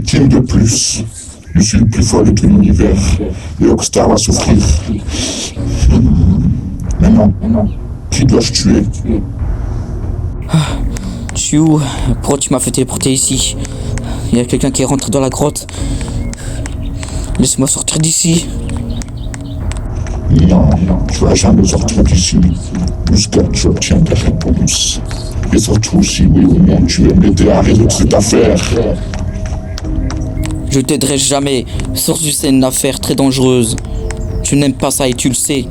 victime de plus. Je suis le plus fort de tout l'univers. Et Rockstar va souffrir. Maintenant, qui dois-je tuer? Je suis où? Pourquoi tu m'as fait téléporter ici? Il y a quelqu'un qui est rentré dans la grotte. Laisse-moi sortir d'ici. Non, tu vas jamais sortir d'ici. Jusqu'à ce que tu obtiennes des réponses. Et surtout, si oui ou non tu veux m'aider à résoudre cette affaire. Je t'aiderai jamais. Sortir, c'est une affaire très dangereuse. Tu n'aimes pas ça et tu le sais.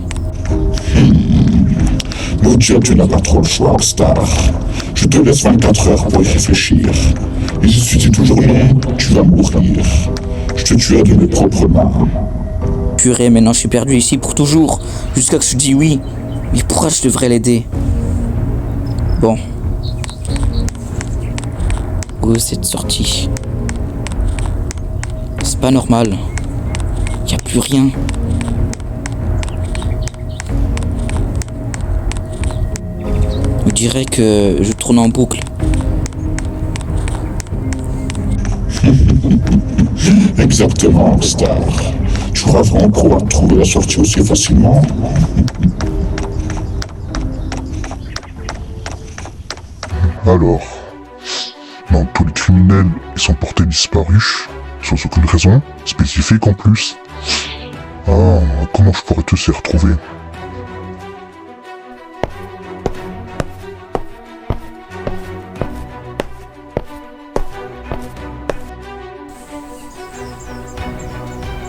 Mon Dieu, tu n'as pas trop le choix, Rockstar. Je te laisse 24 heures pour y réfléchir. Et si tu dis toujours non, tu vas mourir. Je te tuerai de mes propres mains. Purée, maintenant je suis perdu ici pour toujours. Jusqu'à ce que je dis oui. Mais pourquoi je devrais l'aider? Bon. Où est cette sortie? C'est pas normal. Y a plus rien. On dirait que je tourne en boucle. Exactement, Rockstar. Tu crois vraiment pouvoir trouver la sortie aussi facilement? Alors, donc tous les criminels, ils sont portés disparus, sans aucune raison spécifique en plus. Ah, comment je pourrais tous les retrouver?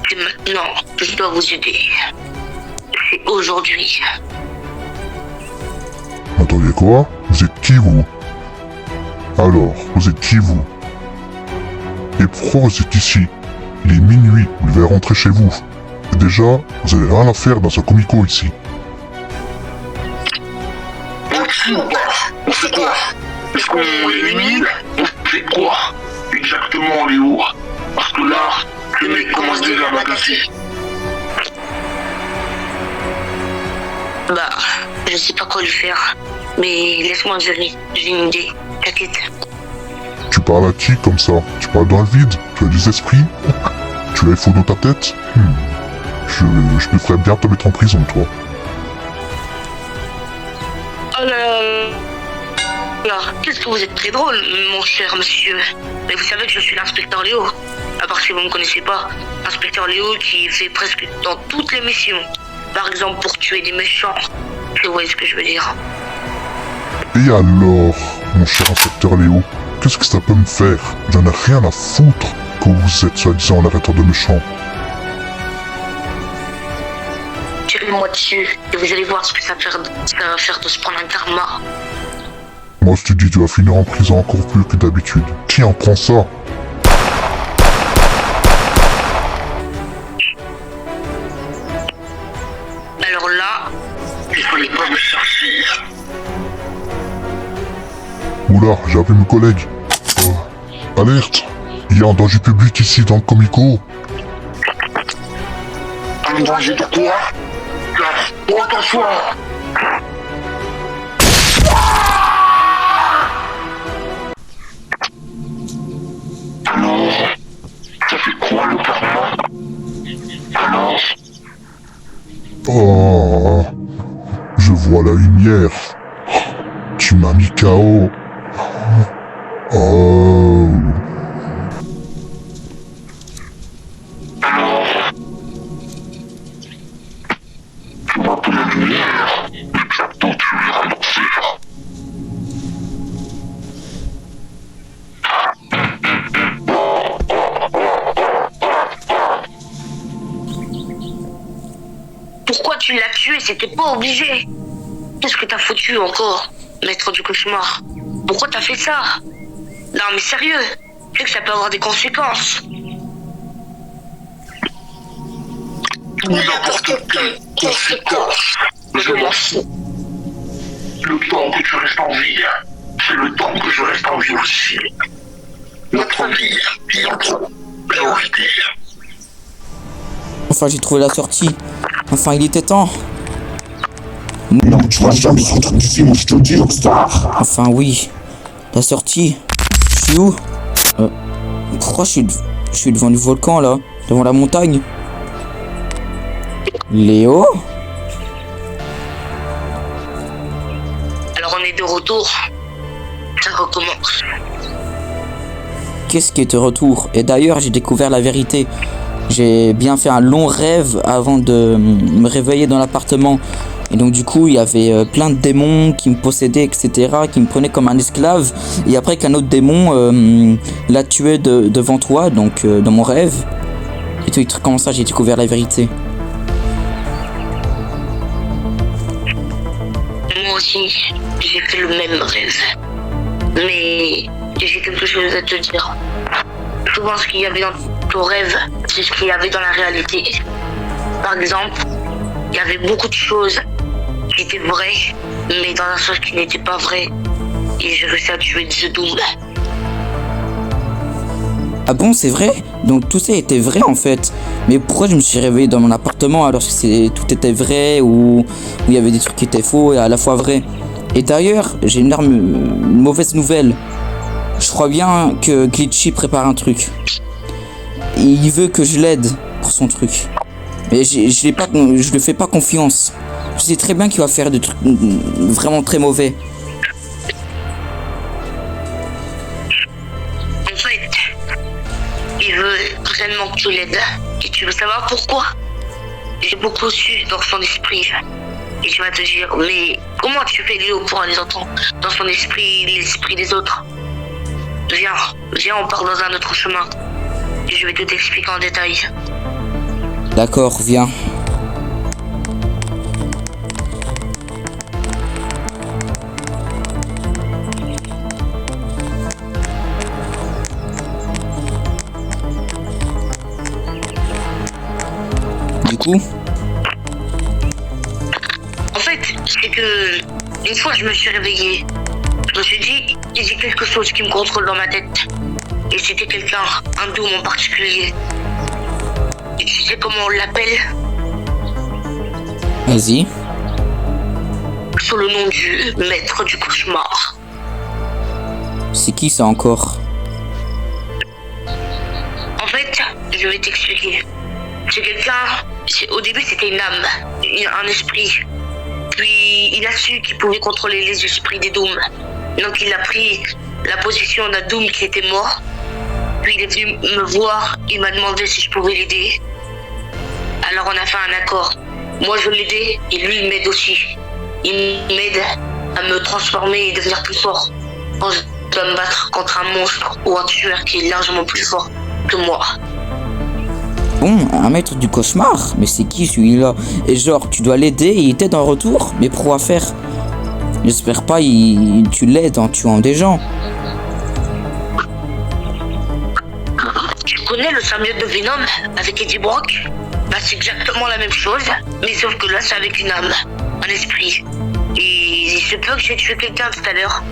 C'est maintenant que je dois vous aider. C'est aujourd'hui. Attendez quoi? Vous êtes qui vous? Alors, vous êtes qui vous? Et pourquoi vous êtes ici? Il est minuit, vous devez rentrer chez vous. Et déjà, vous avez rien à faire dans un comico ici. On fait quoi? Est-ce qu'on l'élimine? On fait quoi? Exactement, Léo. Parce que là, le mec commence déjà à m'agacer. Bah, je sais pas quoi lui faire. Mais laisse-moi gérer. J'ai une idée. T'inquiète. Tu parles à qui comme ça? Tu parles dans le vide? Tu as des esprits? Tu as les faux dans ta tête? Je me ferais bien te mettre en prison, toi. Oh là, qu'est-ce que vous êtes très drôle, mon cher monsieur. Mais vous savez que je suis l'inspecteur Léo. À part si vous ne me connaissez pas, l'inspecteur Léo qui fait presque dans toutes les missions. Par exemple pour tuer des méchants. Vous voyez ce que je veux dire. Et alors, mon cher inspecteur Léo, qu'est-ce que ça peut me faire? J'en ai rien à foutre que vous êtes soi-disant l'arrêteur de méchants. Tirez-moi dessus et vous allez voir ce que ça va faire de se prendre un karma. Moi je te dis, tu vas finir en prison encore plus que d'habitude. Tiens, prends ça. Alors là, Il fallait pas me chercher. Oula, j'ai appelé mes collègues. Alerte! Il y a un danger public ici dans le comico. Un danger de quoi? Là, attention! Alors, ça fait quoi le karma? Alors, Oh, je vois la lumière. Tu m'as mis KO. Oh. tu vois plus la lumière, mais bientôt tu iras l'enfer. pourquoi tu l'as tué? C'était pas obligé. Qu'est-ce que t'as foutu encore, maître du cauchemar? Pourquoi t'as fait ça? Non mais sérieux, tu sais que ça peut avoir des conséquences. N'importe quelle conséquence, je m'en fous. Le temps que tu restes en vie, c'est le temps que je reste en vie aussi. Notre vie, bientôt, priorité. Enfin, j'ai trouvé la sortie. Enfin, il était temps. Non, tu vas jamais sortir d'ici, moi je te le dis, Rockstar. Enfin, oui. La sortie. Je suis où? Pourquoi je suis Je suis devant du volcan là, devant la montagne. Léo? Alors on est de retour. Ça recommence. Qu'est-ce qui est de retour? Et d'ailleurs, j'ai découvert la vérité. J'ai bien fait un long rêve avant de me réveiller dans l'appartement. Et donc du coup, il y avait plein de démons qui me possédaient, etc., qui me prenaient comme un esclave. Et après qu'un autre démon l'a tué devant toi, donc dans mon rêve. Et tout, comment ça, j'ai découvert la vérité. Moi aussi, j'ai fait le même rêve. Mais j'ai quelque chose à te dire. Souvent, ce qu'il y avait dans ton rêve, c'est ce qu'il y avait dans la réalité. Par exemple, il y avait beaucoup de choses qui étaient vraies, mais dans un sens qui n'était pas vrai. Et j'ai réussi à tuer The Doom. Ah bon, c'est vrai? Donc tout ça était vrai en fait. Mais pourquoi je me suis réveillé dans mon appartement alors que tout était vrai ou il y avait des trucs qui étaient faux et à la fois vrais? Et d'ailleurs, j'ai une mauvaise nouvelle. Je crois bien que Glitchy prépare un truc. Il veut que je l'aide pour son truc. Mais je lui fais pas confiance. Je sais très bien qu'il va faire des trucs vraiment très mauvais. En fait, il veut vraiment que tu l'aides. Et tu veux savoir pourquoi? J'ai beaucoup su dans son esprit. Et tu vas te dire, mais comment tu fais Léo pour aller dans son esprit, l'esprit des autres? Viens, on part dans un autre chemin. Et je vais tout expliquer en détail. D'accord, viens. Du coup? En fait, c'est que une fois je me suis réveillée. Je me suis dit, il y a quelque chose qui me contrôle dans ma tête. Et c'était quelqu'un, un doom en particulier. Et tu sais comment on l'appelle? Vas-y. Sous le nom du maître du cauchemar. C'est qui ça encore? En fait, je vais t'expliquer. C'est quelqu'un, au début c'était une âme, un esprit. Puis il a su qu'il pouvait contrôler les esprits des dooms. Donc il a pris la position d'un doom qui était mort. Puis il est venu me voir, il m'a demandé si je pouvais l'aider. Alors on a fait un accord. Moi je l'aidais et lui il m'aide aussi. Il m'aide à me transformer et devenir plus fort. Quand je dois me battre contre un monstre ou un tueur qui est largement plus fort que moi. Bon, un maître du cauchemar? Mais c'est qui celui-là? Et genre, tu dois l'aider et il t'aide en retour? Mais pourquoi faire? J'espère pas tu l'aides en tuant des gens. Tu connais le symbiote de Venom avec Eddie Brock? Bah c'est exactement la même chose, mais sauf que là c'est avec une âme, un esprit. Et il se peut que j'ai tué quelqu'un tout à l'heure.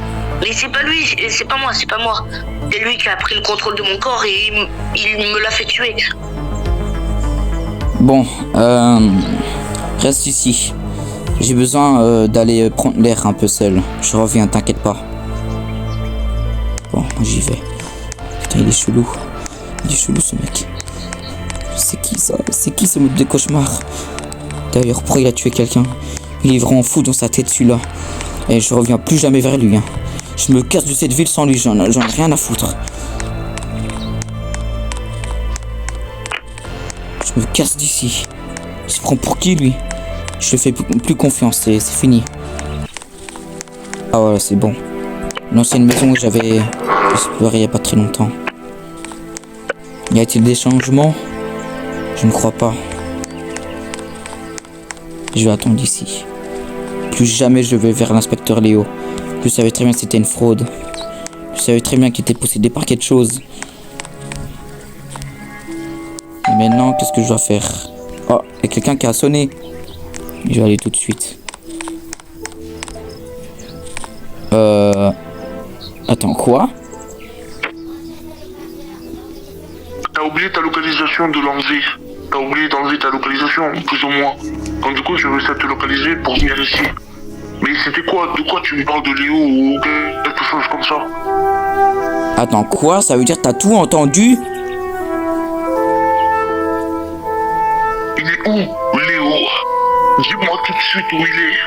Mais c'est pas lui, c'est pas moi. C'est lui qui a pris le contrôle de mon corps et il me l'a fait tuer. Bon, reste ici. J'ai besoin d'aller prendre l'air un peu seul. Je reviens, t'inquiète pas. Bon, j'y vais. Putain, il est chelou. Il est chelou ce mec. C'est qui ça? C'est qui ce mec de cauchemar? D'ailleurs, pourquoi il a tué quelqu'un? Il est vraiment fou dans sa tête celui-là. Et je reviens plus jamais vers lui. Hein. Je me casse de cette ville sans lui, j'en ai rien à foutre. Je me casse d'ici. Il se prend pour qui lui? Je fais plus confiance, c'est fini. Ah voilà, c'est bon. L'ancienne maison où j'avais exploré il y a pas très longtemps. Y a-t-il des changements? Je ne crois pas. Je vais attendre ici. Plus jamais je vais vers l'inspecteur Léo. Je savais très bien que c'était une fraude. Je savais très bien qu'il était possédé par quelque chose. Et maintenant, qu'est-ce que je dois faire? Oh, il y a quelqu'un qui a sonné. Je vais aller tout de suite. Attends, quoi? T'as oublié ta localisation de l'enlever. T'as oublié d'enlever ta localisation, plus ou moins. Donc du coup, je réussi à te localiser pour venir ici. Mais c'était quoi? De quoi tu me parles de Léo ou quelque chose comme ça? Attends, quoi? Ça veut dire que t'as tout entendu? où, Léo? Dis-moi tout de suite où il est.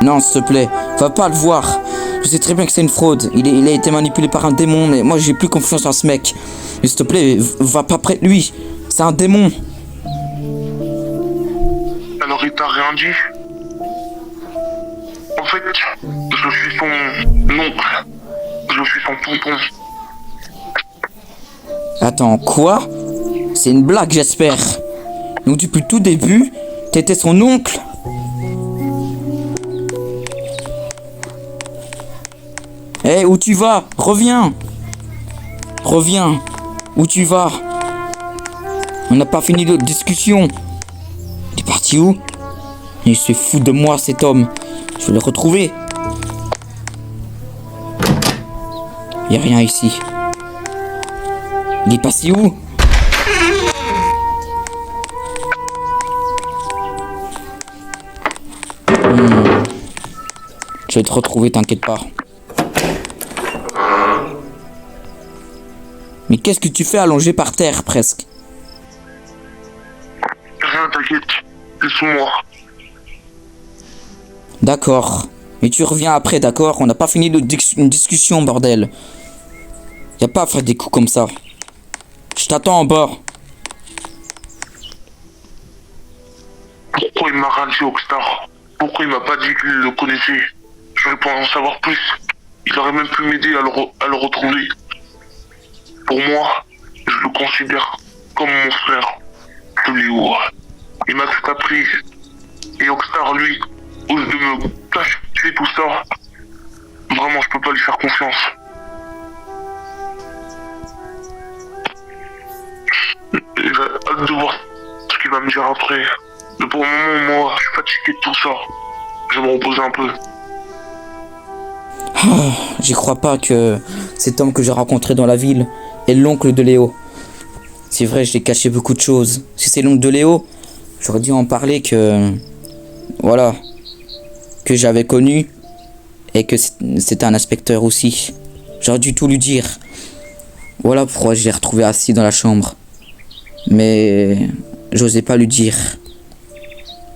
Non, s'il te plaît, va pas le voir. Je sais très bien que c'est une fraude. Il a été manipulé par un démon, mais moi j'ai plus confiance en ce mec. Mais s'il te plaît, va pas près de lui. C'est un démon. Alors il t'a rien dit? En fait, je suis son oncle. Je suis son tonton. Attends, quoi? C'est une blague, j'espère. Donc depuis le tout début, t'étais son oncle? Hé, où tu vas? Reviens! Reviens! Où tu vas? On n'a pas fini notre discussion. Il est parti où? Il se fout de moi, cet homme. Je vais le retrouver. Il n'y a rien ici. Il est passé où? Je vais te retrouver, t'inquiète pas. Mais qu'est-ce que tu fais allongé par terre, presque? Rien, t'inquiète. Laisse-moi. D'accord. Mais tu reviens après, d'accord? On n'a pas fini une discussion, bordel. Y a pas à faire des coups comme ça. Je t'attends en bas. Pourquoi il m'a rien dit, Oxstar? Pourquoi il m'a pas dit qu'il le connaissait? J'aurais pu en savoir plus. Il aurait même pu m'aider à le retrouver. Pour moi, je le considère comme mon frère, ce Léo. Il m'a tout appris. Et Oxstar, lui, ose de me cacher tout ça. Vraiment, je peux pas lui faire confiance. J'ai hâte de voir ce qu'il va me dire après. Mais pour le moment, moi, je suis fatigué de tout ça. Je vais me reposer un peu. J'y crois pas que cet homme que j'ai rencontré dans la ville est l'oncle de Léo. C'est vrai, j'ai caché beaucoup de choses. Si c'est l'oncle de Léo, j'aurais dû en parler que... Voilà. Que j'avais connu. Et que c'était un inspecteur aussi. J'aurais dû tout lui dire. Voilà pourquoi je l'ai retrouvé assis dans la chambre. Mais... j'osais pas lui dire.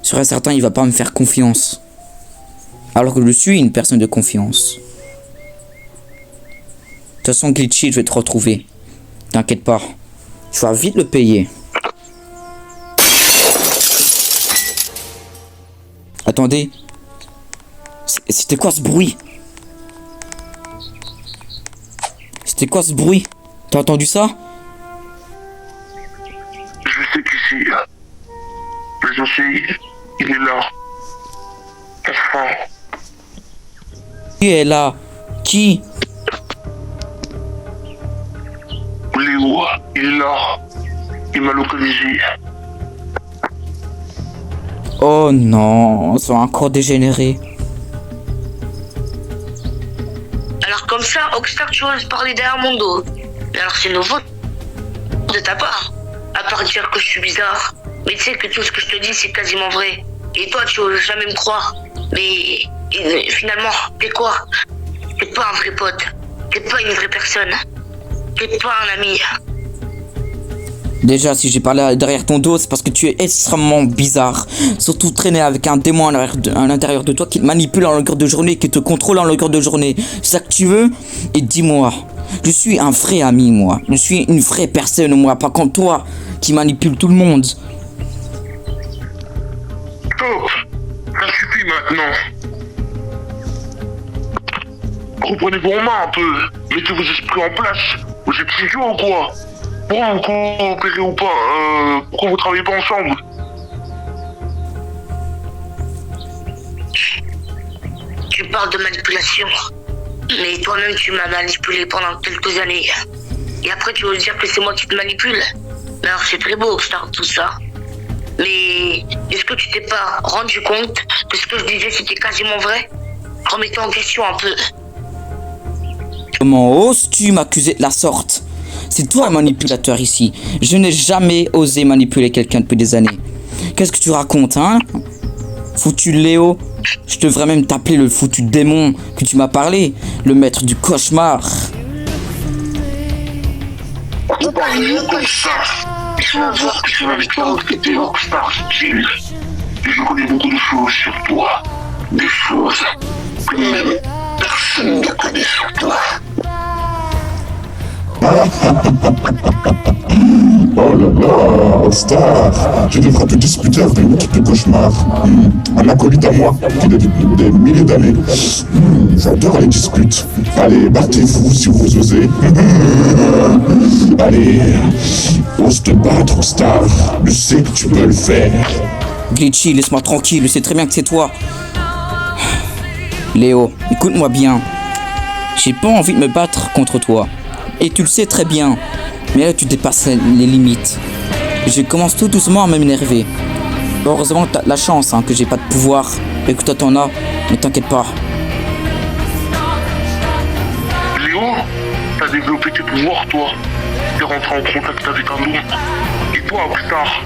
Sûr et certain, il va pas me faire confiance. Alors que je suis une personne de confiance. De toute façon, Glitchy, je vais te retrouver. T'inquiète pas. Tu vas vite le payer. Attendez. C'était quoi ce bruit? C'était quoi ce bruit? T'as entendu ça? Je sais qui c'est. Je sais, il est là. Enfin. Qui est là? Qui? Léo, il est là. Il m'a localisé. Oh non, ça va encore dégénérer. Alors comme ça, Oxstar, tu oses parler derrière mon dos. Mais alors c'est nouveau de ta part. À part dire que je suis bizarre. Mais tu sais que tout ce que je te dis, c'est quasiment vrai. Et toi, tu oses jamais me croire. Mais finalement, t'es quoi? T'es pas un vrai pote. T'es pas une vraie personne. T'es pas un ami. Déjà, si j'ai parlé derrière ton dos, c'est parce que tu es extrêmement bizarre. Surtout traîner avec un démon à l'intérieur de toi qui te manipule en longueur de journée, qui te contrôle en longueur de journée. C'est ça que tu veux? Et dis-moi, je suis un vrai ami, moi. Je suis une vraie personne, moi. Pas comme toi, qui manipule tout le monde. Stop! Ça suffit maintenant. Reprenez-vous en main un peu. Mettez vos esprits en place. Vous êtes idiots ou quoi? Pourquoi vous coopérez ou pas? Pourquoi vous travaillez pas ensemble? Tu parles de manipulation. Mais toi-même, tu m'as manipulé pendant quelques années. Et après, tu veux dire que c'est moi qui te manipule? Mais alors, c'est très beau, Oxstar, tout ça. Mais est-ce que tu t'es pas rendu compte que ce que je disais, c'était quasiment vrai? Remets-toi en question un peu. Comment oses-tu m'accuser de la sorte? C'est toi le manipulateur ici. Je n'ai jamais osé manipuler quelqu'un depuis des années. Qu'est-ce que tu racontes, hein? Foutu Léo. Je devrais même t'appeler le foutu démon que tu m'as parlé. Le maître du cauchemar. Vous parlez comme ça? Tu vas voir que c'est la victoire que t'es rockstar, Jill. Et je connais beaucoup de choses sur toi. Des choses que même personne ne connaît sur toi. Oh là là, Rockstar, tu devras te disputer avec une équipe de cauchemar. Un acolyte à moi, qui date depuis des milliers d'années. J'adore les disputes. Allez, battez-vous si vous osez. Allez, ose te battre, Rockstar. Je sais que tu peux le faire. Glitchy, laisse-moi tranquille, je sais très bien que c'est toi. Léo, écoute-moi bien. J'ai pas envie de me battre contre toi. Et tu le sais très bien. Mais là, tu dépasses les limites. Je commence tout doucement à m'énerver. Heureusement, t'as de la chance que j'ai pas de pouvoir. Et que toi t'en as. Mais t'inquiète pas. Léo, t'as développé tes pouvoirs, toi. T'es rentré en contact avec un loup. Et toi, Rockstar,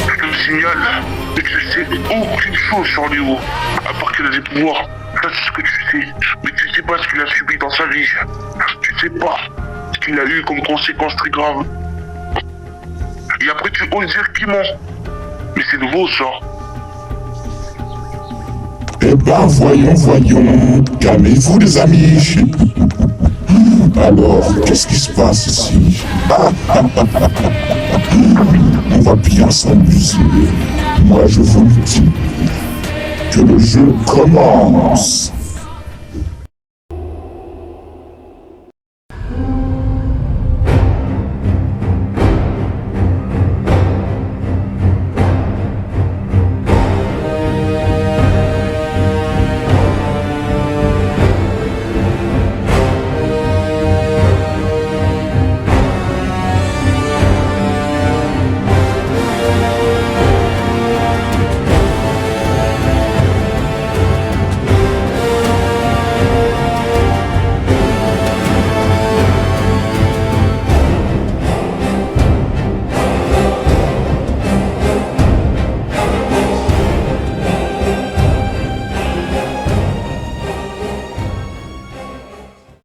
je te signale que tu sais aucune chose sur Léo. À part qu'il a des pouvoirs. Ça, c'est ce que tu sais. Mais tu sais pas ce qu'il a subi dans sa vie. Tu sais pas ce qu'il a eu comme conséquence très grave. Et après, tu oses dire qu'il ment. Mais c'est nouveau, ça. Eh ben, voyons. Calmez-vous, les amis. Alors, qu'est-ce qui se passe ici? On va bien s'amuser. Moi, je vous le dis. Que le jeu commence.